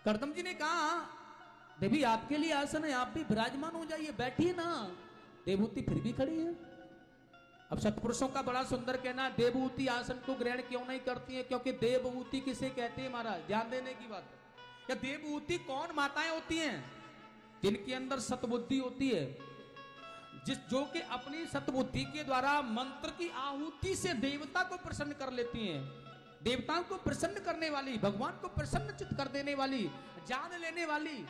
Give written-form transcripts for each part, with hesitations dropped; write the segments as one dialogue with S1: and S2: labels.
S1: करदम जी ने कहा देवी आपके लिए आसन है, आप भी विराजमान हो जाइए, बैठिए ना। देवहूति फिर भी खड़ी है। अब सत्पुरुषों का बड़ा सुंदर कहना है, देवहूति आसन को ग्रहण क्यों नहीं करती है? क्योंकि देवहूति किसे कहते हैं महाराज, ध्यान देने की बात है। क्या देवहूति कौन माताएं होती हैं? जिनके अंदर सतबुद्धि होती है, जो कि अपनी सतबुद्धि के द्वारा मंत्र की आहुति से देवता को प्रसन्न कर लेती हैं। देवताओं को प्रसन्न करने वाली, भगवान को प्रसन्नचित कर देने वाली, जान लेने वाली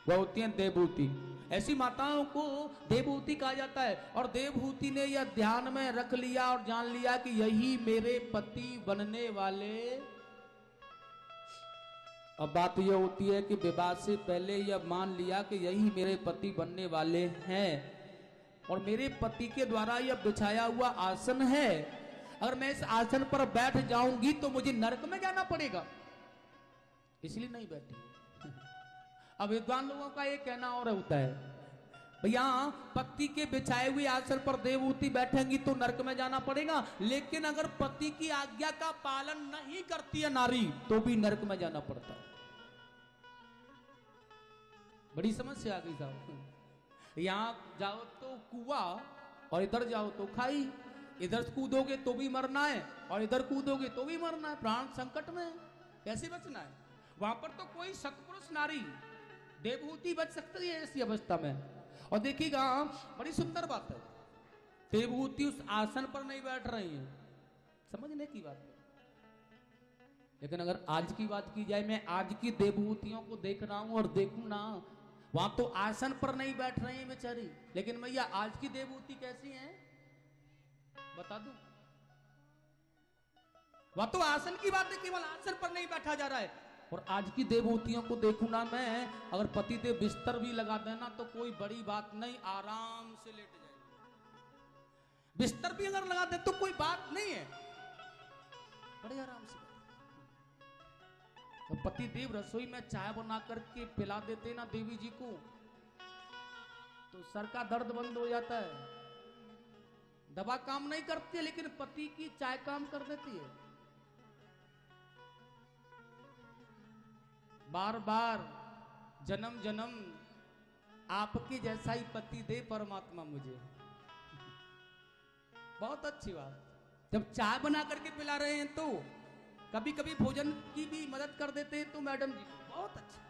S1: वह होती है देवहूति। ऐसी माताओं को देवहूति कहा जाता है। और देवहूति ने यह ध्यान में रख लिया और जान लिया कि यही मेरे पति बनने वाले। अब बात यह होती है कि विवाह से पहले यह मान लिया कि यही मेरे पति बनने वाले हैं और मेरे पति के द्वारा यह बिछाया हुआ आसन है। अगर मैं इस आसन पर बैठ जाऊंगी तो मुझे नरक में जाना पड़ेगा, इसलिए नहीं बैठी। अब विद्वान लोगों का ये कहना और होता है, भैया पति के बिछाए हुए आसन पर देवहूति बैठेंगी तो नरक में जाना पड़ेगा, लेकिन अगर पति की आज्ञा का पालन नहीं करती है नारी तो भी नरक में जाना पड़ता है। बड़ी समस्या आ गई साहब। यहां जाओ तो कुआं और इधर जाओ तो खाई। इधर कूदोगे तो भी मरना है और इधर कूदोगे तो भी मरना है, प्राण संकट में, कैसे बचना है? वहां पर तो कोई सत्पुरुष नारी देवहूति बच सकती है ऐसी अवस्था में। और देखिएगा बड़ी सुंदर बात है, देवहूति उस आसन पर नहीं बैठ रही है, समझने की बात है। लेकिन अगर आज की बात की जाए, मैं आज की देवहूतियों को देख रहा हूं और देखूं ना, वहां तो आसन पर नहीं बैठ रही है बेचारी, लेकिन भैया आज की देवहूति कैसी है बता दूं? वहां तो आसन की बात है, केवल आसन पर नहीं बैठा जा रहा है। और आज की देवहूतियों को देखूं ना मैं, अगर पति देव बिस्तर भी लगा देना तो कोई बड़ी बात नहीं, आराम से लेट जाएगी। बिस्तर भी अगर लगा दे तो कोई बात नहीं है, बड़े आराम से। तो पति देव रसोई में चाय बना करके पिला देते ना देवी जी को, तो सर का दर्द बंद हो जाता है। दवा काम नहीं करती है, लेकिन पति की चाय काम कर देती है। बार बार जन्म जन्म आपके जैसा ही पति दे परमात्मा मुझे। बहुत अच्छी बात। जब चाय बना करके पिला रहे हैं तो कभी कभी भोजन की भी मदद कर देते हैं तो मैडम जी बहुत अच्छा।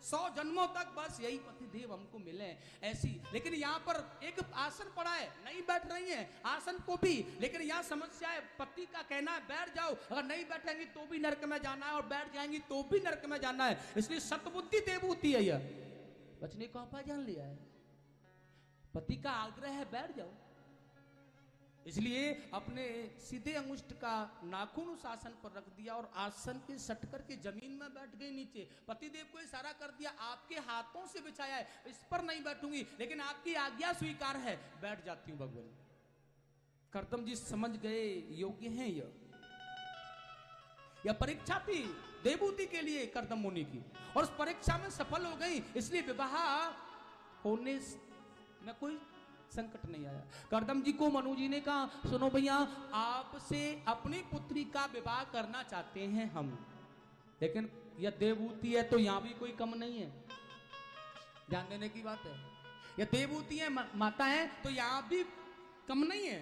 S1: 100 जन्मों तक बस यही पति देव हमको मिले ऐसी। लेकिन यहाँ पर एक आसन पड़ा है, नहीं बैठ रही है आसन को भी, लेकिन यहाँ समस्या है, पति का कहना है बैठ जाओ, अगर नहीं बैठेंगी तो भी नरक में जाना है और बैठ जाएंगी तो भी नरक में जाना है। इसलिए सतबुद्धि देवहूति है यह, बचने को आपा जान लिया है। पति का आग्रह है बैठ जाओ, इसलिए अपने सीधे अंगुष्ठ का नाखून उस आसन पर रख दिया और आसन के सट करके जमीन में बैठ गई नीचे। पतिदेव को इशारा कर दिया, आपके हाथों से बिछाया है, इस पर नहीं बैठूंगी, लेकिन आपकी आज्ञा स्वीकार है, बैठ जाती हूं भगवान। करदम जी समझ गए योग्य हैं यह परीक्षा थी देवहूति के लिए करदम मुनि की, और उस परीक्षा में सफल हो गई, इसलिए विवाह होने में कोई संकट नहीं आया। करदम जी को मनु जी ने कहा, सुनो भैया आपसे अपनी पुत्री का विवाह करना चाहते हैं हम, लेकिन यह देवहूति है तो यहां भी कोई कम नहीं है, ध्यान देने की बात है। यह देवहूति है, माता है, तो यहां भी कम नहीं है।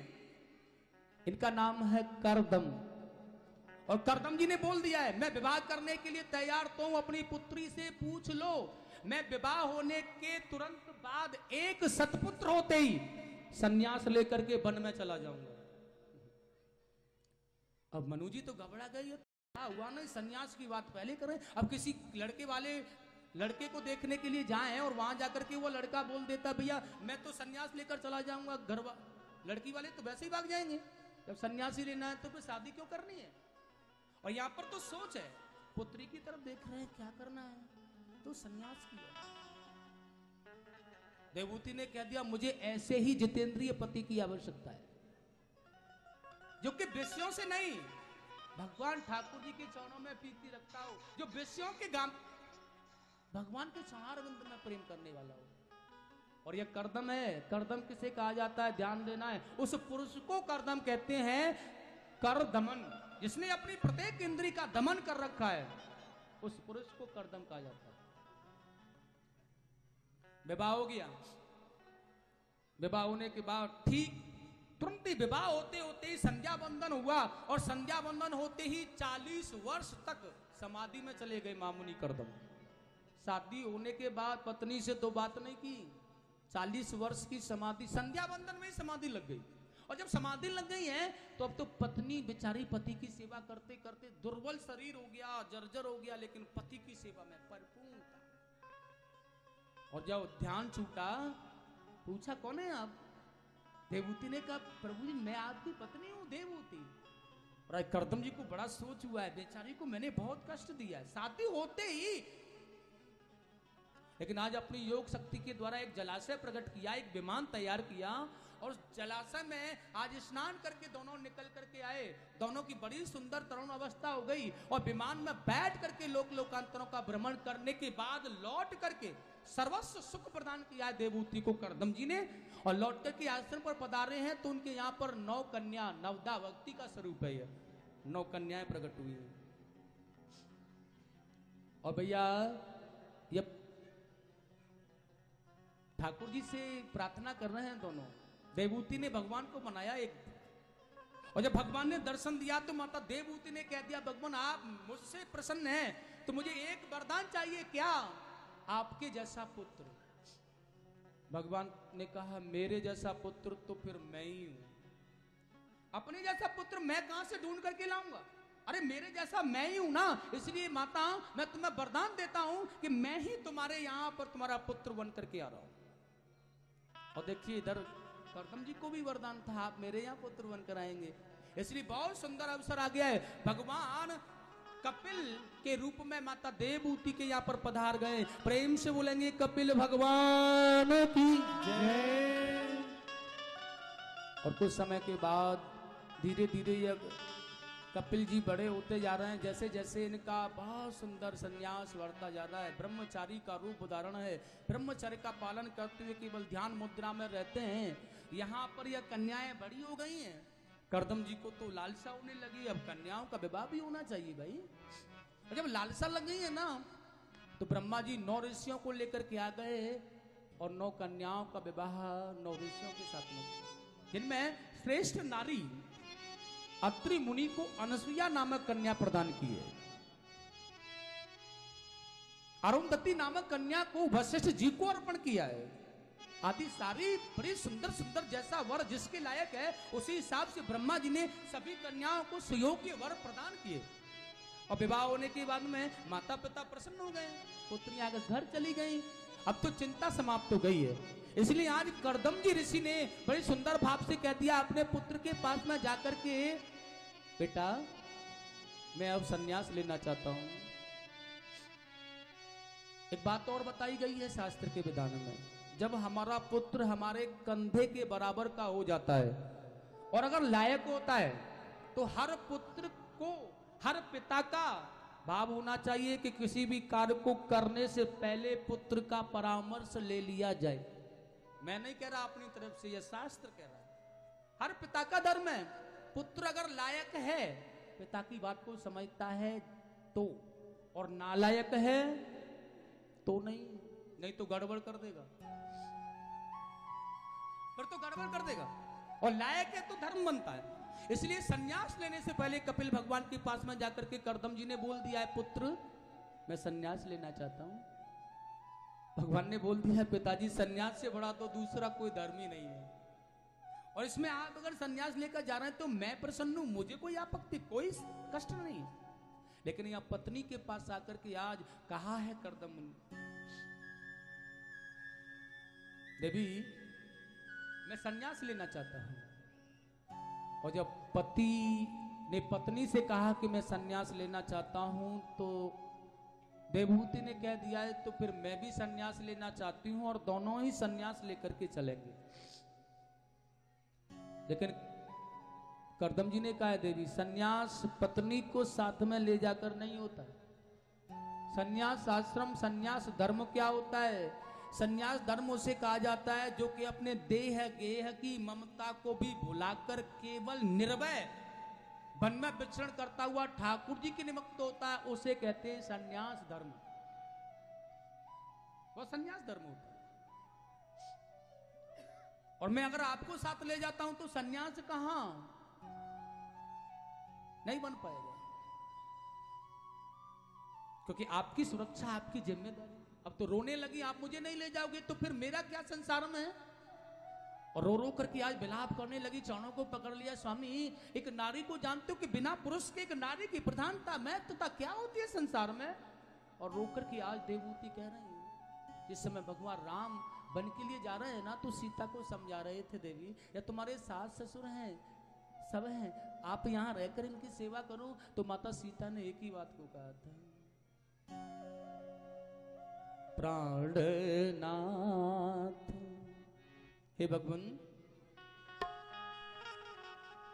S1: इनका नाम है करदम, और करदम जी ने बोल दिया है मैं विवाह करने के लिए तैयार तो हूं, अपनी पुत्री से पूछ लो। मैं विवाह होने के तुरंत बाद एक सतपुत्र होते ही सन्यास लेकर के वन में चला जाऊंगा। अब मनु जी तो घबरा गई, हुआ नहीं, सन्यास की बात पहले करें। अब किसी लड़के वाले लड़के को देखने के लिए जाएं और वहां जाकर के वो लड़का बोल देता भैया मैं तो सन्यास लेकर चला जाऊंगा, लड़की वाले तो वैसे ही भाग जाएंगे। जब सन्यासी लेना है तो फिर शादी क्यों करनी है? और यहां पर तो सोच है, पुत्री की तरफ देख रहे हैं क्या करना है, तो सन्यास किया। देवहूति ने कह दिया मुझे ऐसे ही जितेंद्रिय पति की आवश्यकता है, जो कि विषयों से नहीं, भगवान ठाकुर जी के चरणों में प्रीति रखता हो, जो विषयों के गाम भगवान के चरणारविंद में प्रेम करने वाला हो। और यह करदम है। करदम किसे कहा जाता है, ध्यान देना है, उस पुरुष को करदम कहते हैं। कर दमन, जिसने अपनी प्रत्येक इंद्री का दमन कर रखा है, उस पुरुष को कर्दम कहा जाता है। विवाह हो गया, विवाह होने के बाद ठीक तुरंत ही विवाह होते होते ही संध्या बंधन हुआ, और संध्या बंधन होते ही 40 वर्ष तक समाधि में चले गए मामुनि कर्दम। शादी होने के बाद पत्नी से तो बात नहीं की, 40 वर्ष की समाधि, संध्या बंधन में ही समाधि लग गई। और जब समाधि लग गई है तो अब तो पत्नी बेचारी पति की सेवा करते करते दुर्बल शरीर हो गया, जर्जर हो गया, लेकिन पति की सेवा में परिपूर्ण था। और जब ध्यान छूटा, पूछा कौन है आप? देवहूति ने कहा प्रभु जी मैं आपकी पत्नी हूं देवहूति। और कर्दम जी को बड़ा सोच हुआ है, बेचारी को मैंने बहुत कष्ट दिया है शादी होते ही, लेकिन आज अपनी योग शक्ति के द्वारा एक जलाशय प्रकट किया, एक विमान तैयार किया, और उस जलाशय में आज स्नान करके दोनों निकल करके आए। दोनों की बड़ी सुंदर तरुण अवस्था हो गई, और विमान में बैठ करके लोक लोकांतरों का भ्रमण करने के बाद लौट करके सर्वस्व सुख प्रदान किया है देवहूति को कर्दम जी ने। और लौट करके आश्रम पर पधारे हैं तो उनके यहाँ पर 9 कन्या, नवदा भक्ति का स्वरूप है, ये 9 कन्याएं प्रकट हुई है। और भैया ये ठाकुर जी से प्रार्थना कर रहे हैं दोनों। देवहूति ने भगवान को मनाया एक, और जब भगवान ने दर्शन दिया तो माता देवहूति ने कह दिया भगवान आप मुझसे प्रसन्न हैं तो मुझे एक वरदान चाहिए, क्या? आपके जैसा पुत्र। भगवान ने कहा मेरे जैसा पुत्र तो फिर मैं ही हूं। अपने जैसा पुत्र मैं कहां से ढूंढ करके लाऊंगा? अरे मेरे जैसा मैं ही हूं ना, इसलिए माता मैं तुम्हें वरदान देता हूं कि मैं ही तुम्हारे यहां पर तुम्हारा पुत्र बन करके आ रहा हूं। और देखिए इधर कर्दम जी को भी वरदान था आप मेरे यहाँ पुत्र बनकर आएंगे, इसलिए बहुत सुंदर अवसर आ गया है। भगवान कपिल के रूप में माता देवहूति के यहाँ पर पधार गए। प्रेम से बोलेंगे कपिल भगवान की जय। और कुछ समय के बाद धीरे धीरे ये कपिल जी बड़े होते जा रहे हैं, जैसे जैसे इनका बहुत सुंदर संन्यास बढ़ता जा रहा है, ब्रह्मचारी का रूप धारण है, ब्रह्मचर्य का पालन करते हुए केवल ध्यान मुद्रा में रहते हैं। यहाँ पर यह कन्याएं बड़ी हो गई हैं, कर्दम जी को तो लालसा होने लगी, अब कन्याओं का विवाह भी होना चाहिए भाई। जब लालसा लग गई है ना तो ब्रह्मा जी 9 ऋषियों को लेकर के आ गए, और 9 कन्याओं का विवाह 9 ऋषियों के साथ में, जिनमें श्रेष्ठ नारी अत्रि मुनि को अनसुईया नामक कन्या प्रदान की है। अरुंधति नामक कन्या को वशिष्ठ जी को अर्पण किया है। आदि सारी बड़ी सुंदर सुंदर, जैसा वर जिसके लायक है उसी हिसाब से ब्रह्मा जी ने सभी कन्याओं को सुयोग्य वर प्रदान किए। और विवाह होने के बाद में माता पिता प्रसन्न हो गए, पुत्रियां घर चली गई, अब तो चिंता समाप्त हो गई है। इसलिए आज कर्दम जी ऋषि ने बड़ी सुंदर भाव से कह दिया अपने पुत्र के पास में जाकर के, बेटा मैं अब संन्यास लेना चाहता हूं। एक बात और बताई गई है शास्त्र के विधान में, जब हमारा पुत्र हमारे कंधे के बराबर का हो जाता है और अगर लायक होता है तो हर पुत्र को, हर पिता का भाव होना चाहिए कि किसी भी कार्य को करने से पहले पुत्र का परामर्श ले लिया जाए। मैं नहीं कह रहा अपनी तरफ से, यह शास्त्र कह रहा है। हर पिता का धर्म है, पुत्र अगर लायक है, पिता की बात को समझता है तो, और नालायक है तो नहीं तो गड़बड़ कर देगा, फिर तो गड़बड़ कर देगा। और लायक है तो धर्म बनता है। इसलिए सन्यास लेने से पहले कपिल भगवान के पास में जाकर के कर्दम जी ने बोल दिया है पुत्र मैं सन्यास लेना चाहता हूं। भगवान ने बोल दिया है पिताजी सन्यास से बड़ा तो दूसरा कोई धर्म ही नहीं है, और इसमें आप अगर सन्यास लेकर जा रहे हैं तो मैं प्रसन्न हूं, मुझे कोई आपत्ति, कोई कष्ट नहीं। लेकिन यह पत्नी के पास आकर के आज कहा है कर्दम देवी मैं सन्यास लेना चाहता हूं। और जब पति ने पत्नी से कहा कि मैं सन्यास लेना चाहता हूं तो देवहूति ने कह दिया है तो फिर मैं भी सन्यास लेना चाहती हूं, और दोनों ही सन्यास लेकर के चलेंगे। लेकिन कर्दम जी ने कहा है देवी सन्यास पत्नी को साथ में ले जाकर नहीं होता। सन्यास आश्रम, सन्यास धर्म क्या होता है? सन्यास धर्म उसे कहा जाता है जो कि अपने देह गेह की ममता को भी भुलाकर केवल निर्भय वन में विचरण करता हुआ ठाकुर जी के निमित्त होता है, उसे कहते हैं संन्यास धर्म। वो संन्यास धर्म होता है। और मैं अगर आपको साथ ले जाता हूं तो संन्यास कहां, नहीं बन पाएगा, क्योंकि आपकी सुरक्षा आपकी जिम्मेदारी। अब तो रोने लगी, आप मुझे नहीं ले जाओगे तो फिर मेरा क्या संसार में है। और रो रो करके आज विलाप करने लगी, चरणों को पकड़ लिया। स्वामी, एक नारी को जानते हो कि बिना पुरुष के एक नारी की प्रधानता महत्वता क्या होती है संसार में। और रो करके आज देवभूति कह रही है, जिस समय भगवान राम बन के लिए जा रहे हैं ना, तो सीता को समझा रहे थे, देवी या तुम्हारे सास ससुर हैं, सब हैं, आप यहाँ रहकर इनकी सेवा करो। तो माता सीता ने एक ही बात को कहा था, प्राणनाथ, हे भगवान,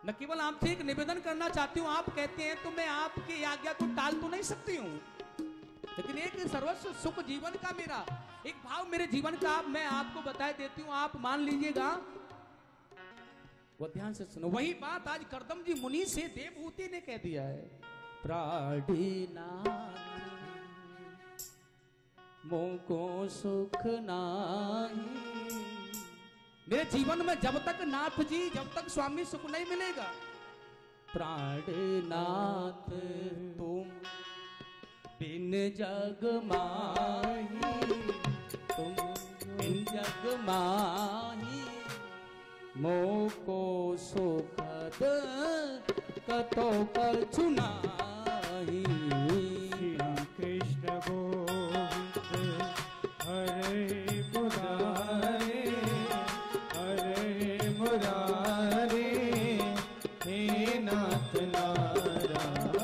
S1: न केवल आपसे एक निवेदन करना चाहती हूं, आप कहते हैं तो मैं आपकी आज्ञा को टाल तो नहीं सकती हूं, लेकिन एक सर्वस्व सुख जीवन का मेरा एक भाव मेरे जीवन का मैं आपको बताए देती हूं, आप मान लीजिएगा। वो ध्यान से सुनो, वही बात आज कर्दम जी मुनि से देवहूति ने कह दिया है। प्राणनाथ मोको सुख नाही, मेरे जीवन में जब तक नाथ जी, जब तक स्वामी सुख नहीं मिलेगा। प्राणनाथ तुम बिन जग माही, तुम बिन जग माही, मोको सुखद कतो कछु नाही।
S2: कृष्ण गोविंद हरे मुरारे, हरे मुरारे, हे नाथ नारायण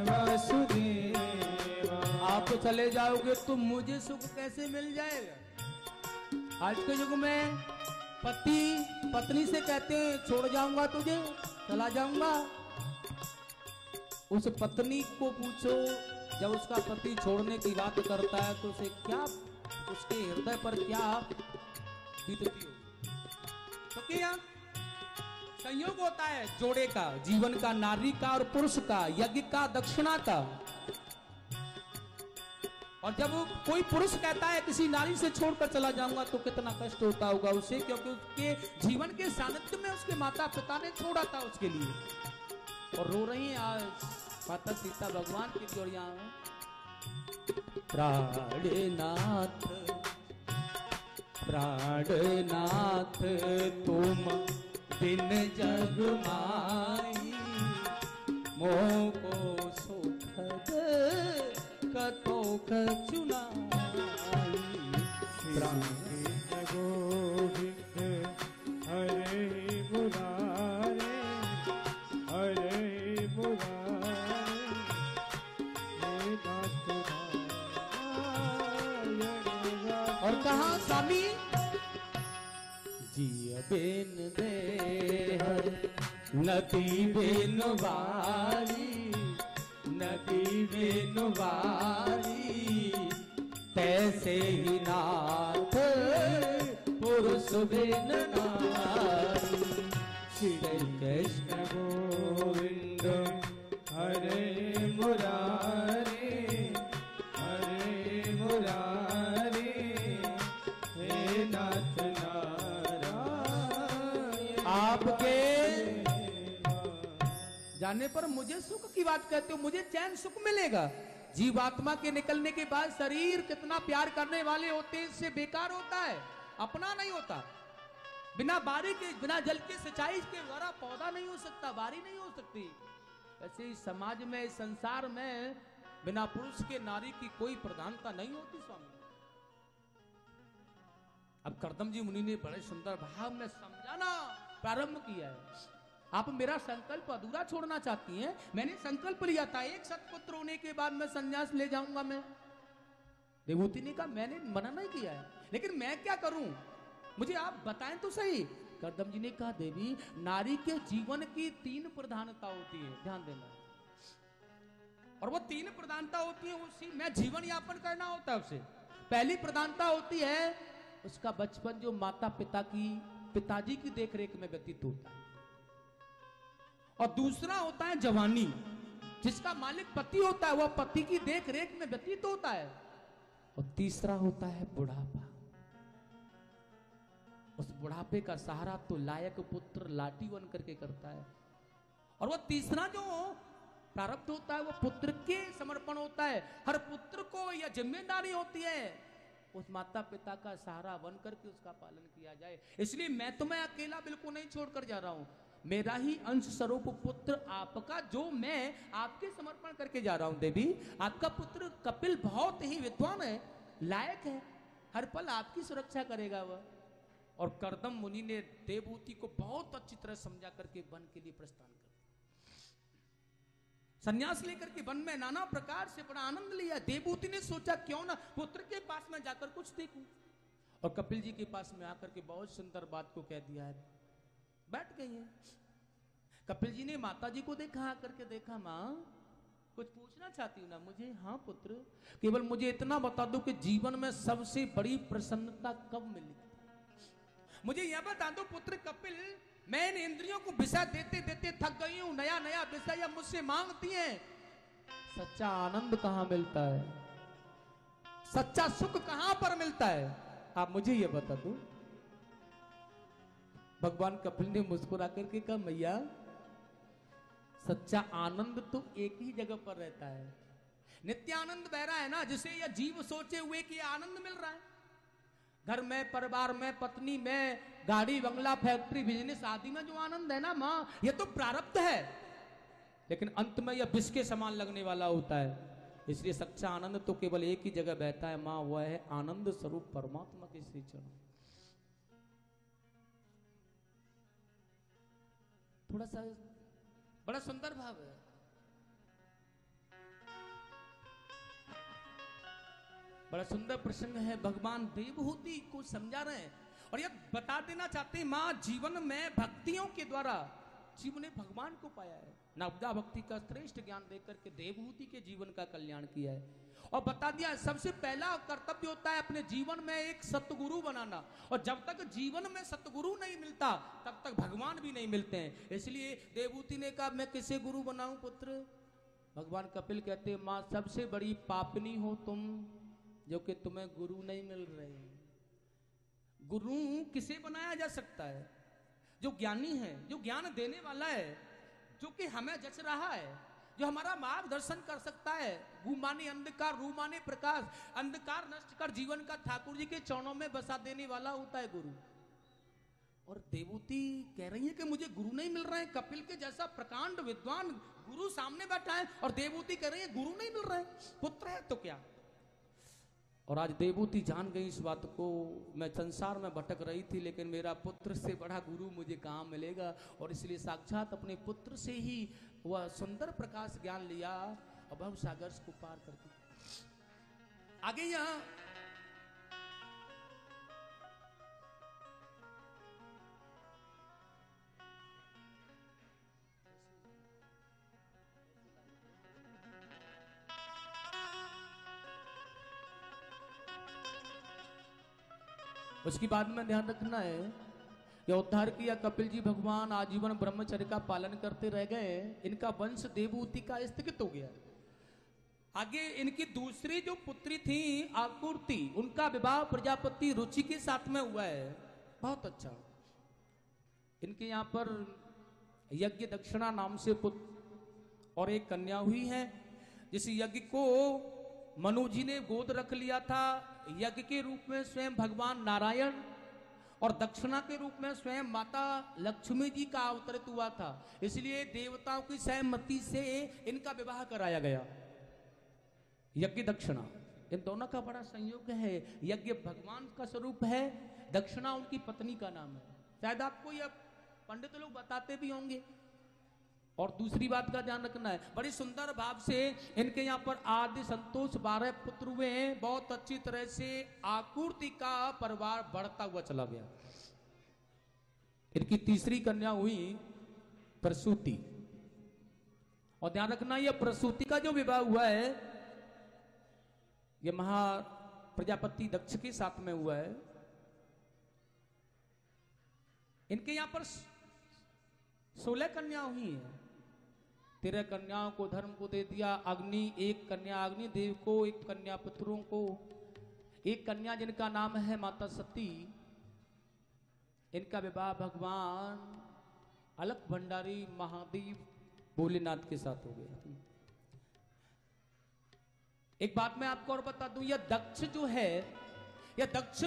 S2: वासुदेवा।
S1: आप चले जाओगे तो मुझे सुख कैसे मिल जाएगा। आज के युग में पति पत्नी से कहते हैं छोड़ जाऊंगा तुझे, चला जाऊंगा। उस पत्नी को पूछो, जब उसका पति छोड़ने की बात करता है तो उसे क्या, उसके हृदय पर क्या बीतती होगी। क्योंकि यहाँ संयोग होता है जोड़े का, जीवन का, नारी का और पुरुष का, यज्ञ का, दक्षिणा का। और जब कोई पुरुष कहता है किसी नारी से छोड़कर चला जाऊंगा तो कितना कष्ट होता होगा उसे, क्योंकि उसके जीवन के सानिध्य में उसके माता पिता ने छोड़ा था उसके लिए। और रो रही हैं आज माता सीता भगवान की जोड़िया में। प्राणनाथ, प्राणनाथ तुम बिन जग माही, मोको सुखद कतो कछु नाही।
S2: कृष्ण गोविंद हरे मुरारे, हरे मुरारे, हे नाथ नारायण।
S1: और कहा स्वामी, जिय बेन देह नदी बेन वारी, नदी बेन वारी, तैसे ही नाथ पुरुष बेन नारी।
S2: श्री कृष्ण गोविंद हरे मुरारे, हरे मुरारे, हे नाथ नारायण।
S1: आपके जाने पर मुझे सुख की बात कहते हो, मुझे चैन सुख मिलेगा। जीवात्मा के निकलने के बाद शरीर कितना प्यार करने वाले होते हैं, इससे बेकार होता है, अपना नहीं होता। बिना बारी के, बिना जल के सिंचाई के द्वारा पौधा नहीं हो सकता, बारी नहीं हो सकती। ऐसे ही समाज में, संसार में बिना पुरुष के नारी की कोई प्रधानता नहीं होती स्वामी। अब कर्दम जी मुनि ने बड़े सुंदर भाव में समझाना प्रारंभ किया है। आप मेरा संकल्प अधूरा छोड़ना चाहती हैं। मैंने संकल्प लिया था एक सत्पुत्र होने के बाद मैं संन्यास ले जाऊंगा। मैं देवहूति ने कहा मैंने मना नहीं किया है, लेकिन मैं क्या करूं, मुझे आप बताएं तो सही। कर्दम जी ने कहा देवी, नारी के जीवन की 3 प्रधानता होती है, ध्यान देना। और वो 3 प्रधानता होती है, उसी में जीवन यापन करना होता है उसे। पहली प्रधानता होती है उसका बचपन, जो माता पिता की, पिताजी की देखरेख में व्यतीत होता है। और दूसरा होता है जवानी, जिसका मालिक पति होता है, वह पति की देख रेख में व्यतीत होता है। और तीसरा होता है बुढ़ापा। उस बुढ़ापे का सहारा तो लायक पुत्र लाठी बन करके करता है। और वह तीसरा जो प्रारब्ध होता है वो पुत्र के समर्पण होता है। हर पुत्र को यह जिम्मेदारी होती है उस माता पिता का सहारा बन करके उसका पालन किया जाए। इसलिए मैं तुम्हें अकेला बिल्कुल नहीं छोड़कर जा रहा हूं। मेरा ही अंश स्वरूप पुत्र आपका, जो मैं आपके समर्पण करके जा रहा हूं। देवी, आपका पुत्र कपिल बहुत ही विद्वान है, लायक है, हर पल आपकी सुरक्षा करेगा वह। और कर्दम मुनि ने देवहूति को बहुत अच्छी तरह समझा करके वन के लिए प्रस्थान कर संन्यास लेकर के वन में नाना प्रकार से बड़ा आनंद लिया। देवहूति ने सोचा क्यों ना पुत्र के पास में जाकर कुछ देखूं, और कपिल जी के पास में आकर के बहुत सुंदर बात को कह दिया है। बैठ गई है। कपिल जी ने माता जी को देखा, आकर के देखा, माँ कुछ पूछना चाहती हूँ ना मुझे? हाँ पुत्र, केवल मुझे इतना बता दो कि जीवन में सबसे बड़ी प्रसन्नता कब मिलेगी? मुझे यह बता दो पुत्र कपिल, मैं इन इंद्रियों को विषय देते देते थक गई हूं, नया नया विषय या मुझसे मांगती हैं। सच्चा आनंद कहां मिलता है? सच्चा सुख कहां पर मिलता है? आप मुझे यह बता दो। भगवान कपिल ने मुस्कुरा करके कहा, मैया सच्चा आनंद तो एक ही जगह पर रहता है। नित्यानंद बह रहा है ना, जिसे यह जीव सोचे हुए कि आनंद मिल रहा है। घर में, परिवार में, पत्नी में, गाड़ी, बंगला, फैक्ट्री, बिजनेस आदि में जो आनंद है ना माँ, ये तो प्रारब्ध है, लेकिन अंत में यह विष के समान लगने वाला होता है। इसलिए सच्चा आनंद तो केवल एक ही जगह बहता है माँ, वह है आनंद स्वरूप परमात्मा के श्री चरण। थोड़ा सा बड़ा सुंदर भाव है। बड़ा सुंदर प्रसंग है। भगवान देवहूति को समझा रहे हैं और यह बता देना चाहते हैं, मां जीवन में भक्तियों के द्वारा जीव ने भगवान को पाया है। नवदा भक्ति का श्रेष्ठ ज्ञान देकर के देवहूति के जीवन का कल्याण किया है और बता दिया सबसे पहला कर्तव्य होता है अपने जीवन में एक सतगुरु बनाना। और जब तक जीवन में सतगुरु नहीं मिलता तब तक भगवान भी नहीं मिलते हैं। इसलिए देवहूति ने कहा, मैं किसे गुरु बनाऊं पुत्र? भगवान कपिल कहते हैं, मां सबसे बड़ी पापनी हो तुम, जो कि तुम्हें गुरु नहीं मिल रहे। गुरु किसे बनाया जा सकता है? जो ज्ञानी है, जो ज्ञान देने वाला है, जो कि हमें जच रहा है, जो हमारा मार्गदर्शन कर सकता है। गु माने अंधकार, रू माने प्रकाश, अंधकार नष्ट कर जीवन का ठाकुर जी के चरणों में बसा देने वाला होता है गुरु। और देवहूति कह रही है कि मुझे गुरु नहीं मिल रहे हैं। कपिल के जैसा प्रकांड विद्वान गुरु सामने बैठा है और देवहूति कह रही है गुरु नहीं मिल रहे हैं, पुत्र है तो क्या। और आज देवहूति जान गई इस बात को, मैं संसार में भटक रही थी लेकिन मेरा पुत्र से बड़ा गुरु मुझे कहाँ मिलेगा। और इसलिए साक्षात अपने पुत्र से ही वह सुंदर प्रकाश ज्ञान लिया और भव सागर को पार करके आगे यहाँ उसकी बाद में ध्यान रखना है कि उद्धार किया कपिल जी भगवान आजीवन ब्रह्मचर्य का पालन करते रह गए। इनका वंश देवहूति का स्थगित हो गया। आगे इनकी दूसरी जो पुत्री थी आकुर्ति, उनका विवाह प्रजापति रुचि के साथ में हुआ है। बहुत अच्छा। इनके यहाँ पर यज्ञ दक्षिणा नाम से पुत्र और एक कन्या हुई है। जिस यज्ञ को मनु जी ने गोद रख लिया था, यज्ञ के रूप में स्वयं भगवान नारायण और दक्षिणा के रूप में स्वयं माता लक्ष्मी जी का अवतरित हुआ था। इसलिए देवताओं की सहमति से इनका विवाह कराया गया। यज्ञ दक्षिणा इन दोनों का बड़ा संयोग है। यज्ञ भगवान का स्वरूप है, दक्षिणा उनकी पत्नी का नाम है। शायद आपको यह पंडित लोग बताते भी होंगे। और दूसरी बात का ध्यान रखना है, बड़ी सुंदर भाव से इनके यहाँ पर आदि संतोष 12 पुत्र हुए हैं। बहुत अच्छी तरह से आकुर्ति का परिवार बढ़ता हुआ चला गया। इनकी तीसरी कन्या हुई प्रसूति। और ध्यान रखना, यह प्रसूति का जो विवाह हुआ है यह महा प्रजापति दक्ष के साथ में हुआ है। इनके यहाँ पर 16 कन्या हुई हैं। 13 कन्याओं को धर्म को दे दिया। अग्नि, एक कन्या अग्नि देव को, एक कन्या पुत्रों को, एक कन्या जिनका नाम है माता सती, इनका विवाह भगवान अलख भंडारी महादेव भोलेनाथ के साथ हो गया। एक बात मैं आपको और बता दूं, यह दक्ष जो है, यह दक्ष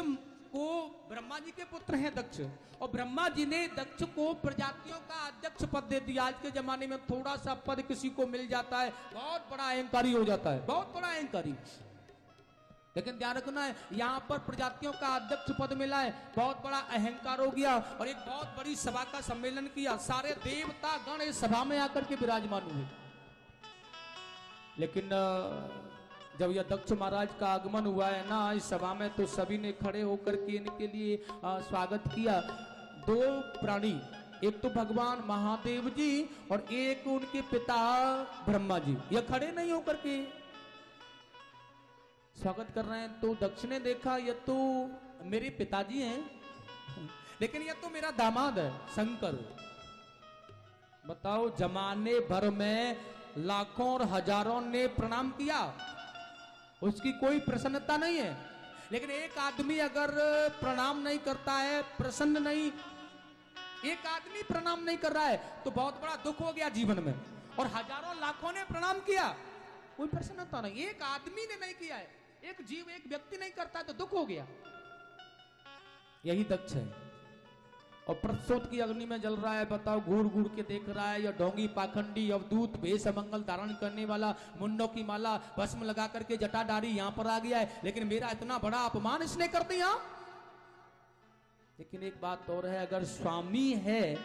S1: को ब्रह्मा जी के पुत्र हैं दक्ष, और ब्रह्मा जी ने दक्ष को प्रजातियों का अध्यक्ष पद दे दिया। आज के जमाने में थोड़ा सा पद किसी को मिल जाता है, बहुत बड़ा अहंकारी हो जाता है, बहुत बड़ा अहंकारी। लेकिन ध्यान रखना है, यहाँ पर प्रजातियों का अध्यक्ष पद मिला है, बहुत बड़ा अहंकार हो गया, और एक बहुत बड़ी सभा का सम्मेलन किया। सारे देवता गण इस सभा में आकर के विराजमान हुए। लेकिन जब यह दक्ष महाराज का आगमन हुआ है ना इस सभा में, तो सभी ने खड़े होकर के इनके लिए स्वागत किया। दो प्राणी, एक तो भगवान महादेव जी और एक उनके पिता ब्रह्मा जी, यह खड़े नहीं होकर के स्वागत कर रहे हैं। तो दक्ष ने देखा ये तो मेरे पिताजी हैं, लेकिन यह तो मेरा दामाद है शंकर। बताओ, जमाने भर में लाखों और हजारों ने प्रणाम किया, उसकी कोई प्रसन्नता नहीं है। लेकिन एक आदमी अगर प्रणाम नहीं करता है, प्रसन्न नहीं, एक आदमी प्रणाम नहीं कर रहा है, तो बहुत बड़ा दुख हो गया जीवन में। और हजारों लाखों ने प्रणाम किया, कोई प्रसन्नता नहीं। एक आदमी ने नहीं किया है, एक जीव, एक व्यक्ति नहीं करता है, तो दुख हो गया। यही दक्ष है, और प्रस्तुत की अग्नि में जल रहा है। बताओ, घूर घूर के देख रहा है, या ढोंगी पाखंडी अवधूत भेष मंगल धारण करने वाला, मुंडों की माला भस्म लगा करके जटाधारी यहाँ पर आ गया है, लेकिन मेरा इतना बड़ा अपमान इसने कर दिया। लेकिन एक बात और है, अगर स्वामी है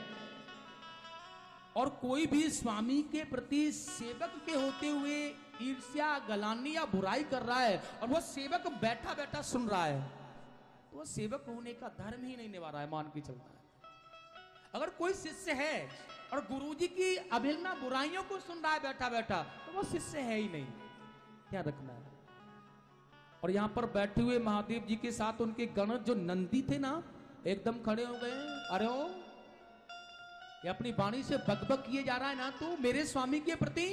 S1: और कोई भी स्वामी के प्रति सेवक के होते हुए ईर्ष्या, गलानी या बुराई कर रहा है, और वो सेवक बैठा बैठा सुन रहा है, तो वो सेवक होने का धर्म ही नहीं निभा रहा है, मान के चलता है। अगर कोई शिष्य है और गुरुजी की अवहेलना, बुराइयों को सुन रहा है बैठा बैठा, तो वो शिष्य है ही नहीं। क्या रखना है। और यहां पर बैठे हुए महादेव जी के साथ उनके गण जो नंदी थे ना, एकदम खड़े हो गए। अरे ओ, ये अपनी वाणी से बकबक किए जा रहा है ना, तू मेरे स्वामी के प्रति,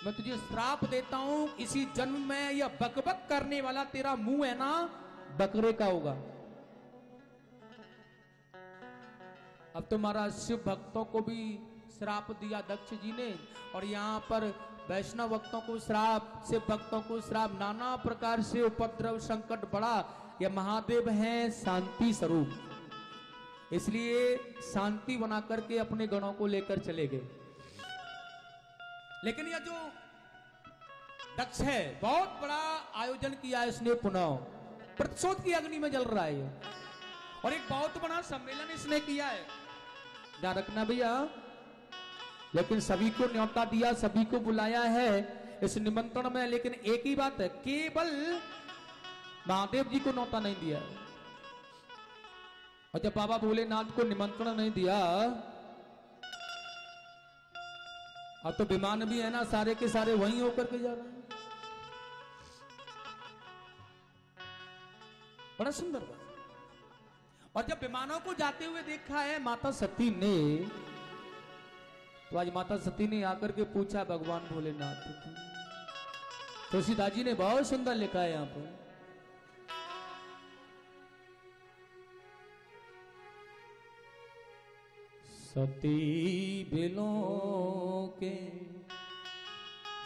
S1: मैं तुझे श्राप देता हूं, इसी जन्म में यह बकबक करने वाला तेरा मुंह है ना, बकरे का होगा। अब तुम्हारा शिव भक्तों को भी श्राप दिया दक्ष जी ने, और यहाँ पर वैष्णव भक्तों को श्राप, शिव भक्तों को श्राप, नाना प्रकार से उपद्रव संकट बढ़ा। यह महादेव हैं शांति स्वरूप, इसलिए शांति बना करके अपने गणों को लेकर चले गए। लेकिन यह जो दक्ष है, बहुत बड़ा आयोजन किया इसने, पुनः प्रतिशोध की अग्नि में जल रहा है, और एक बहुत बड़ा सम्मेलन इसने किया है। ध्यान रखना भैया। लेकिन सभी को न्योता दिया, सभी को बुलाया है इस निमंत्रण में, लेकिन एक ही बात है, केवल महादेव जी को न्योता नहीं दिया। और जब बाबा भोलेनाथ को निमंत्रण नहीं दिया, अब तो विमान भी है ना, सारे के सारे वहीं होकर के जा रहे हैं। बड़ा सुंदर बात। और जब विमानों को जाते हुए देखा है माता सती ने, तो आज माता सती ने आकर के पूछा भगवान भोलेनाथ, तुलसीदास जी ने बहुत सुंदर लिखा है यहाँ पर, सती बिलो के।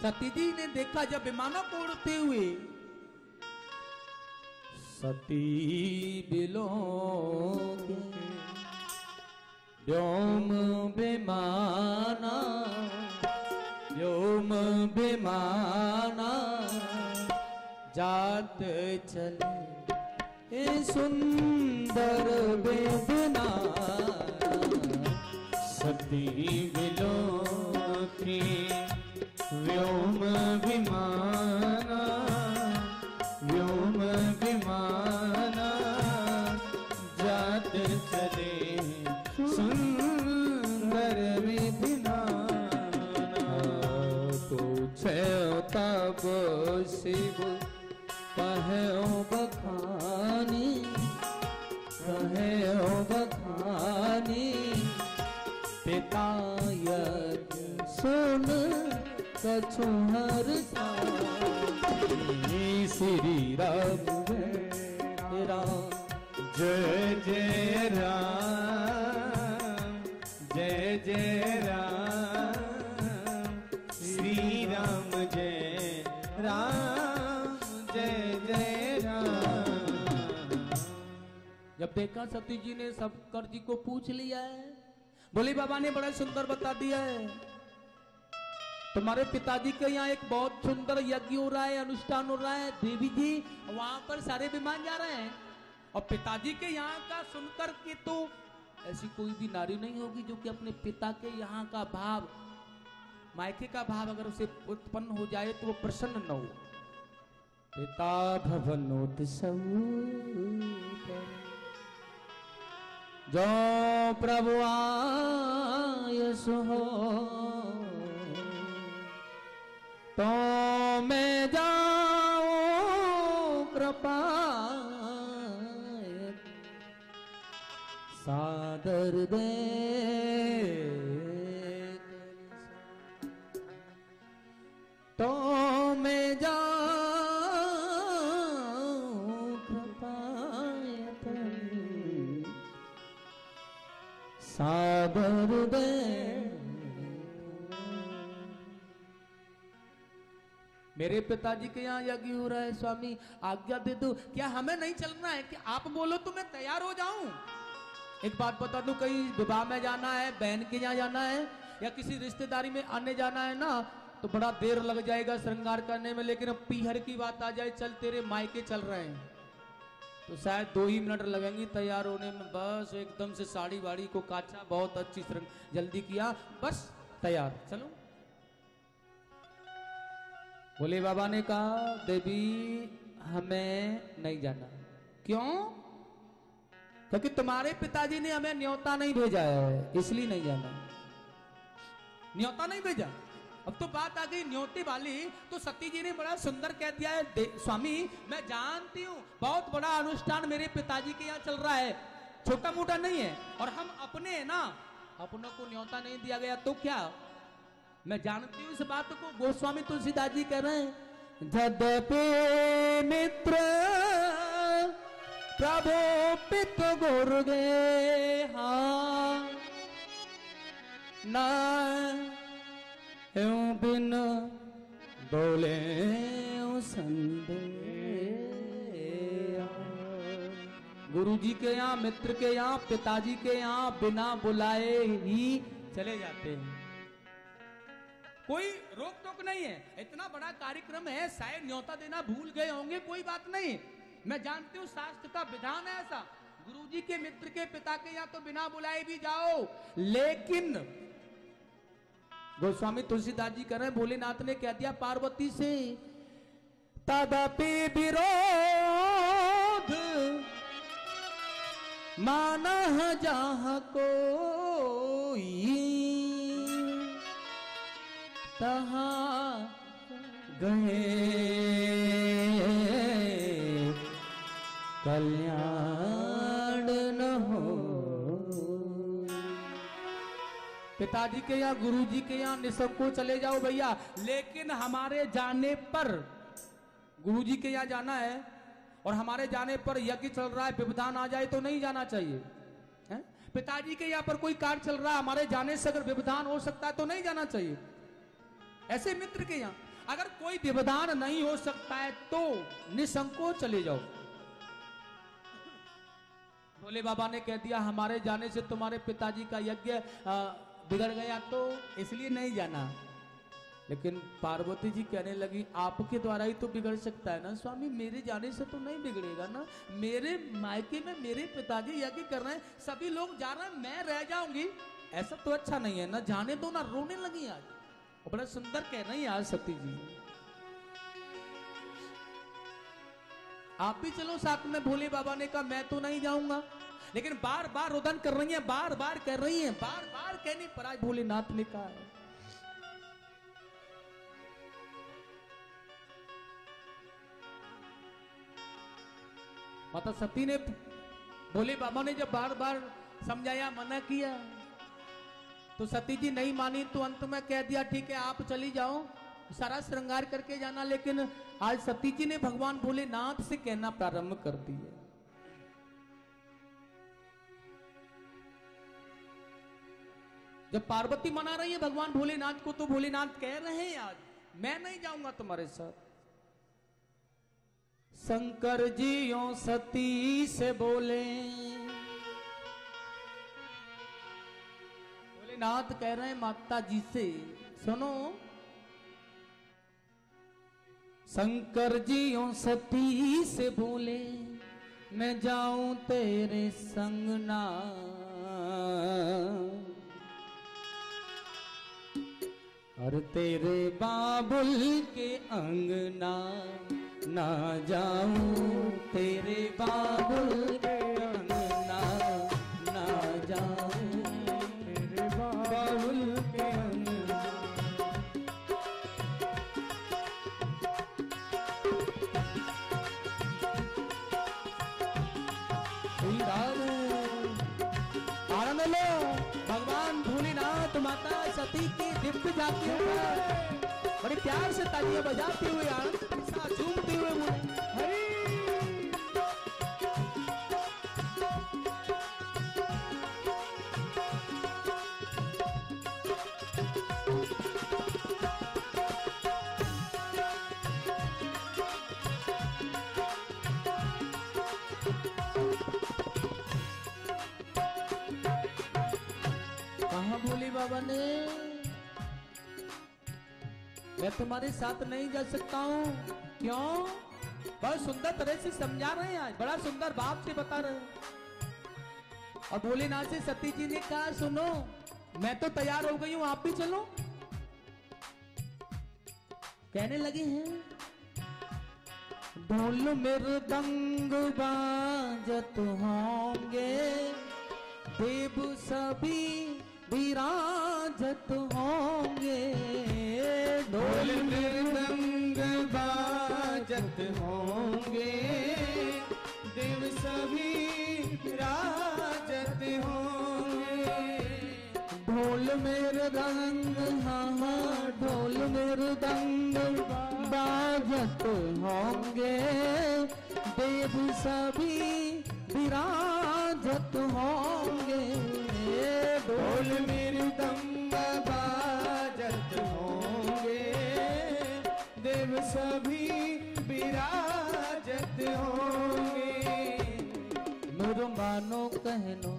S1: सती जी ने देखा जब विमानों को उड़ते हुए, सती बिलो के व्योम विमाना, व्योम विमाना जात चले सुंदर वेदना, सती बिलो के व्योम विमाना, व्योम विमाना जात चले सुंदर विधिना। तो तब शिव कहो बखानी, कहो बखानी, पिता यज्ञ सुन कछु हर श्री राम जय राम
S2: जय जय राम जय जय राम श्री राम जय राम जय जय राम।
S1: जब देखा सती जी ने शंकर जी को पूछ लिया है, भोले बाबा ने बड़ा सुंदर बता दिया है, तुम्हारे पिताजी के यहाँ एक बहुत सुंदर यज्ञ हो रहा है, अनुष्ठान हो रहा है, देवी जी वहां पर सारे विमान जा रहे हैं। और पिताजी के यहाँ का सुनकर के तो ऐसी कोई भी नारी नहीं होगी जो कि अपने पिता के यहाँ का भाव, मायके का भाव अगर उसे उत्पन्न हो जाए तो वो प्रसन्न न हो। पिता भवनोत्सव जो प्रभु आय सुहो, तो मैं जाऊं कृपा सादर दे, तो मैं जाऊं कृपा सादर दे। मेरे पिताजी के यहाँ यज्ञ हो रहा है, स्वामी आज्ञा दे दो। क्या हमें नहीं चलना है कि आप बोलो तो मैं तैयार हो जाऊं? एक बात बता दूं, कहीं विवाह में जाना है, बहन के यहाँ जाना है, या किसी रिश्तेदारी में आने जाना है ना, तो बड़ा देर लग जाएगा श्रृंगार करने में। लेकिन अब पीहर की बात आ जाए, चल तेरे मायके चल रहे हैं, तो शायद 2 ही मिनट लगेंगे तैयार होने में। बस एकदम से साड़ी वाड़ी को काचा, बहुत अच्छी जल्दी किया, बस तैयार, चलो। भोले बाबा ने कहा, देवी हमें नहीं जाना। क्यों? क्योंकि तुम्हारे पिताजी ने हमें न्योता नहीं भेजा है, इसलिए नहीं जाना। न्योता नहीं भेजा। अब तो बात आ गई न्योते वाली, तो सती जी ने बड़ा सुंदर कह दिया है, स्वामी मैं जानती हूँ बहुत बड़ा अनुष्ठान मेरे पिताजी के यहाँ चल रहा है, छोटा मोटा नहीं है, और हम अपने है ना, अपनों को न्योता नहीं दिया गया तो क्या? मैं जानती हूँ इस बात को। गोस्वामी तुलसीदास जी कह रहे हैं, यद्यपि मित्र प्रभु पित गुरुगे हाँ ना बिन बोले गुरु जी के यहाँ, मित्र के यहाँ, पिताजी के यहाँ बिना बुलाए ही चले जाते हैं। कोई रोक टोक नहीं है, इतना बड़ा कार्यक्रम है, शायद न्योता देना भूल गए होंगे, कोई बात नहीं। मैं जानती हूँ शास्त्र का विधान है ऐसा, गुरुजी के मित्र के पिता के यहाँ तो बिना बुलाए भी जाओ। लेकिन गोस्वामी तुलसीदास जी कह रहे हैं, भोलेनाथ ने कह दिया पार्वती से, तदपि विरोध मानह जहाँ कोई, तहाँ गए कल्याण न हो। पिताजी के यहाँ, गुरुजी के यहाँ निसब को चले जाओ भैया, लेकिन हमारे जाने पर, गुरुजी के यहाँ जाना है और हमारे जाने पर यज्ञ चल रहा है, विवधान आ जाए तो नहीं जाना चाहिए। है? पिताजी के यहाँ पर कोई कार्य चल रहा है, हमारे जाने से अगर विवधान हो सकता है तो नहीं जाना चाहिए। ऐसे मित्र के यहाँ अगर कोई विवधान नहीं हो सकता है तो निसंकोच चले जाओ। भोले बाबा ने कह दिया, हमारे जाने से तुम्हारे पिताजी का यज्ञ बिगड़ गया तो इसलिए नहीं जाना। लेकिन पार्वती जी कहने लगी, आपके द्वारा ही तो बिगड़ सकता है ना स्वामी, मेरे जाने से तो नहीं बिगड़ेगा ना। मेरे मायके में मेरे पिताजी यज्ञ कर रहे हैं, सभी लोग जा रहे हैं, मैं रह जाऊंगी, ऐसा तो अच्छा नहीं है ना, जाने दो ना। रोने लगी आज, बड़ा सुंदर कह रही है आज सती जी। आप भी चलो साथ में। भोले बाबा ने कहा, मैं तो नहीं जाऊंगा, लेकिन बार बार रोदन कर रही है, बार बार कर रही है, बार बार कहने पर आज भोलेनाथ ने कहा है। माता सती ने, भोले बाबा ने जब बार बार समझाया, मना किया, तो सती जी नहीं मानी, तो अंत में कह दिया, ठीक है आप चली जाओ, सारा श्रृंगार करके जाना, लेकिन आज सती जी ने भगवान भोलेनाथ से कहना प्रारंभ कर दिया। जब पार्वती मना रही है भगवान भोलेनाथ को, तो भोलेनाथ कह रहे हैं आज मैं नहीं जाऊंगा तुम्हारे साथ। शंकर जी यो सती से बोले, भोलेनाथ कह रहे हैं माता जी से, सुनो। शंकर जी यो सती से बोले, मैं जाऊं तेरे संग ना, और तेरे बाबुल के अंगना ना जाऊं, तेरे बाबुल के अंगना ना जाऊं, तेरे बाबुल के अंगना। आनंद लो, भगवान भोलेनाथ माता सती की दिव्य जातियों पर बड़े प्यार से तालियां बजाते हुए, आनंद के साथ झूमते हुए बोले हरि। कहा भोले बाबा ने, मैं तुम्हारे साथ नहीं जा सकता हूँ। क्यों? बहुत सुंदर तरह से समझा रहे हैं, आज बड़ा सुंदर भाव से बता रहे हैं। और भोलेनाथ से सती जी ने कहा सुनो, मैं तो तैयार हो गई हूं, आप भी चलो। कहने लगे हैं ढोल मृदंग बाजत होंगे, देव सभी विराजत होंगे।
S2: ढोल मृदंग बाजत होंगे, देव सभी विराजत होंगे।
S1: ढोल मृदंग, हाँ हाँ ढोल मृदंग बाजत होंगे, देव सभी विराजत होंगे।
S2: ढोल मृदंग बाजत होंगे, देव सभी विराजत होंगे।
S1: मेरे मानो कहनो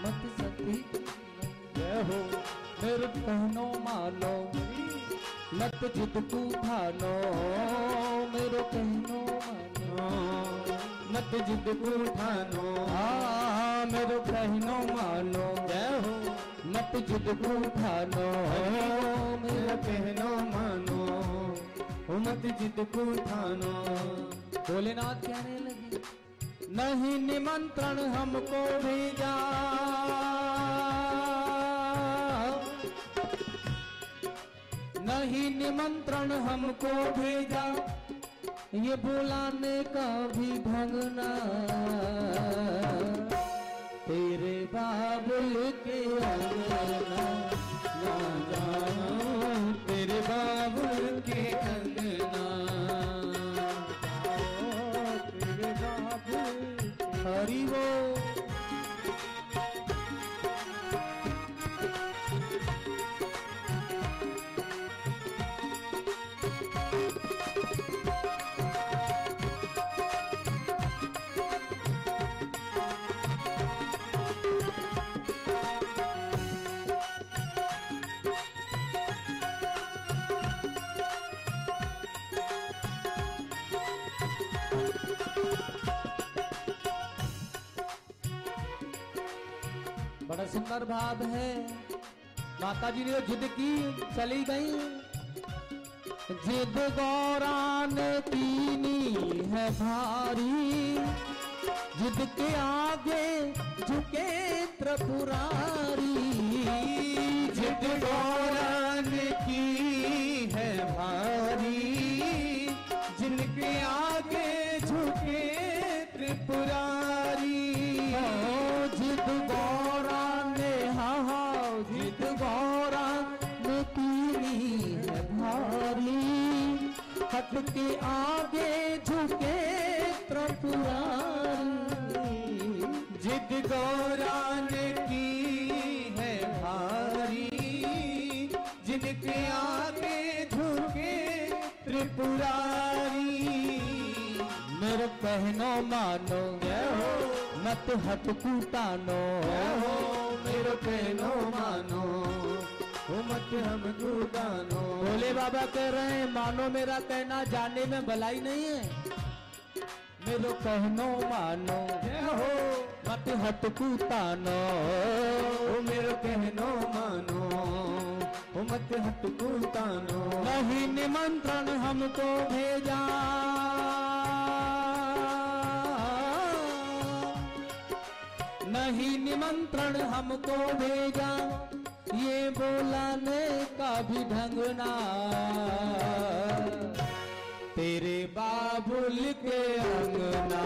S1: मत सती जय हो, मेरे कहनो मानो मत जिद तू ठानो, मेरे कहनो मानो
S2: मत जिद तू ठानो।
S1: हाँ मेरे कहनो मानो
S2: जय हो,
S1: मत जिद तू ठानो,
S2: मेरा कहनो मानो, मत जिद तू ठानो।
S1: भोलेनाथ कहने लगे नहीं निमंत्रण हमको भेजा, नहीं निमंत्रण हमको भेजा, ये बुलाने का भी ढंग ना, तेरे बाबुल के अंगना ना जाऊं,
S2: तेरे बाबुल के अंगना, तेरे बाबुल।
S1: हरि वो बड़ा सुंदर भाव है। माता जी ने जिद की, चली गई। जिद गौरा ने कीनी है भारी, जिद के आगे झुके त्रिपुरारी।
S2: जिद गौरा ने की है भारी, जिनके आगे झुके त्रिपुरारी।
S1: जिद गौरा ने, हाँ हाँ जिद गौरा ने कीनी है भारी,
S2: जिनके आगे झुके त्रिपुरारी, जिद गौरा ने की है भारी, जिनके आगे झुके त्रिपुरारी। मेरे कहनो मानो मत हटकूटानो, मेरे कहनो मानो मत हम कूटानो। भोले बाबा कह रहे हैं मानो मेरा कहना, जाने में भलाई नहीं है। मेरो कहनो मानो मत हटकूटानो, मेरो कहनो मानो मत हटकूटानो। नहीं निमंत्रण हमको भेजा, नहीं निमंत्रण हमको भेजा, ये बोलाने का भी ढंग ना। तेरे बाबुल के अंगना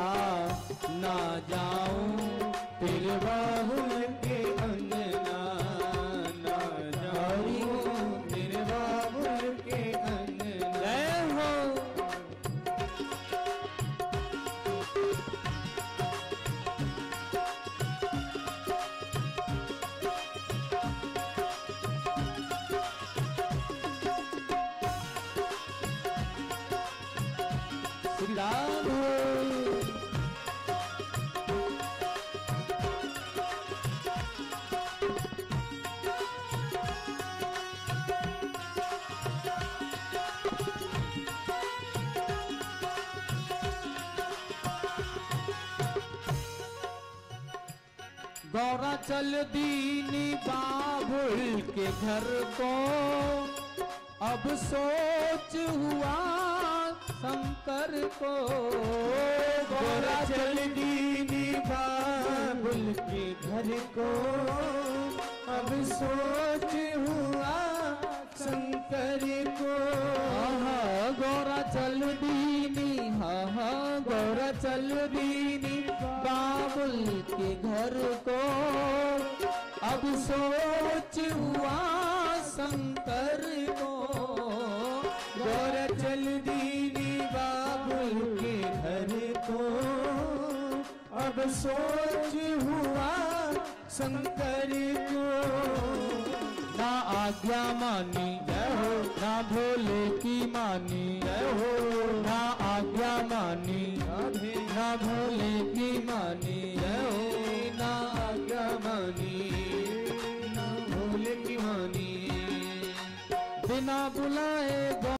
S2: ना जाऊं, तेरे बाबुल के अंगना ना जाऊं, तेरे बाबुल के अंगना। जय हो श्री राम। गौरा चल दीनी बाबुल के घर को, अब सोच हुआ शंकर को। गौरा चल दीनी बाबुल के घर को, अब सोच हुआ शंकर को। गौरा चल दीनी, हाँ गौरा चल दीनी बाबुल के घर को, अब सोच हुआ शंकर को। गौरा चल दीनी बाबुल के घर को, अब सोच हुआ शंकर को। ना आज्ञा मानी जय हो, ना भोले की मानी जय हो, ना आज्ञा मानी